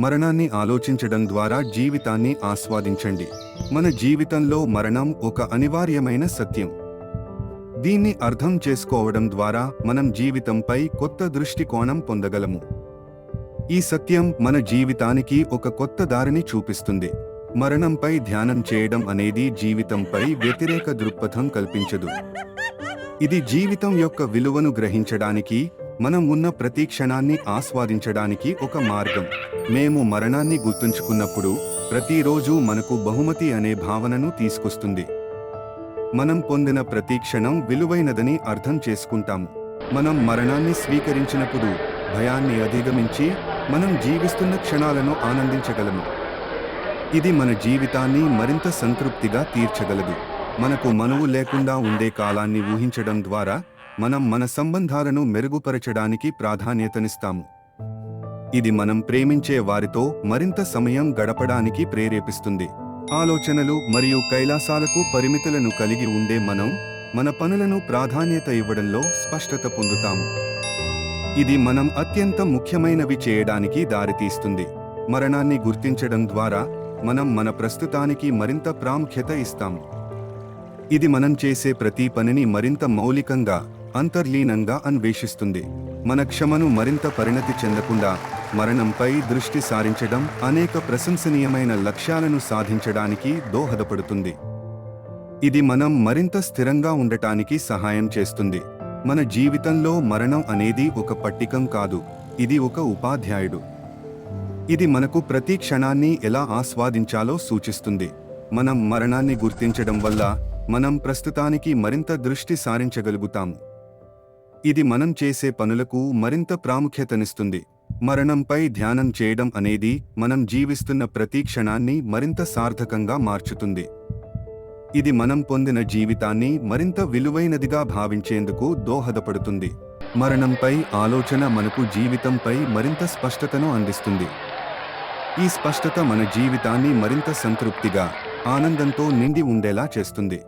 మరణాన్ని ఆలోచించడం ద్వారా జీవితాన్ని ఆస్వాదించండి. మన జీవితంలో మరణం ఒక అనివార్యమైన సత్యం. దీన్ని అర్థం చేసుకోవడం ద్వారా మనం జీవితంపై కొత్త దృష్టికోణం పొందగలము. ఈ సత్యం మన జీవితానికి ఒక కొత్త దారిని చూపిస్తుంది. మరణంపై ధ్యానం చేయడం అనేది జీవితంపై వ్యతిరేక దృక్పథం కల్పించదు. ఇది జీవితం యొక్క విలువను గ్రహించడానికి, మనం ఉన్న ప్రతి క్షణాన్ని ఆస్వాదించడానికి ఒక మార్గం. మేము మరణాన్ని గుర్తుంచుకున్నప్పుడు ప్రతిరోజు మనకు బహుమతి అనే భావనను తీసుకొస్తుంది. మనం పొందిన ప్రతి క్షణం విలువైనదని అర్థం చేసుకుంటాము. మనం మరణాన్ని స్వీకరించినప్పుడు భయాన్ని అధిగమించి మనం జీవిస్తున్న క్షణాలను ఆనందించగలము. ఇది మన జీవితాన్ని మరింత సంతృప్తిగా తీర్చగలదు. మనకు మనువు లేకుండా ఉండే కాలాన్ని ఊహించడం ద్వారా మనం మన సంబంధాలను మెరుగుపరచడానికి ప్రాధాన్యతనిస్తాము. ఇది మనం ప్రేమించే వారితో మరింత సమయం గడపడానికి ప్రేరేపిస్తుంది. ఆలోచనలు మరియు కైలాసాలకు పరిమితులను కలిగి ఉండే మనం మన పనులను ప్రాధాన్యత ఇవ్వడంలో స్పష్టత పొందుతాము. ఇది మనం అత్యంత ముఖ్యమైనవి చేయడానికి దారితీస్తుంది. మరణాన్ని గుర్తించడం ద్వారా మనం మన ప్రస్తుతానికి మరింత ప్రాముఖ్యత ఇస్తాము. ఇది మనం చేసే ప్రతి పనిని మరింత మౌలికంగా, అంతర్లీనంగా అన్వేషిస్తుంది. మన క్షమను మరింత పరిణతి చెందకుండా మరణంపై దృష్టి సారించడం అనేక ప్రశంసనీయమైన లక్ష్యాలను సాధించడానికి దోహదపడుతుంది. ఇది మనం మరింత స్థిరంగా ఉండటానికి సహాయం చేస్తుంది. మన జీవితంలో మరణం అనేది ఒక పట్టికం కాదు, ఇది ఒక ఉపాధ్యాయుడు. ఇది మనకు ప్రతి క్షణాన్ని ఎలా ఆస్వాదించాలో సూచిస్తుంది. మనం మరణాన్ని గుర్తించడం వల్ల మనం ప్రస్తుతానికి మరింత దృష్టి సారించగలుగుతాము. ఇది మనం చేసే పనులకు మరింత ప్రాముఖ్యతనిస్తుంది. మరణంపై ధ్యానం చేయడం అనేది మనం జీవిస్తున్న ప్రతి క్షణాన్ని మరింత సార్థకంగా మార్చుతుంది. ఇది మనం పొందిన జీవితాన్ని మరింత విలువైనదిగా భావించేందుకు దోహదపడుతుంది. మరణంపై ఆలోచన మనకు జీవితంపై మరింత స్పష్టతను అందిస్తుంది. ఈ స్పష్టత మన జీవితాన్ని మరింత సంతృప్తిగా, ఆనందంతో నిండి ఉండేలా చేస్తుంది.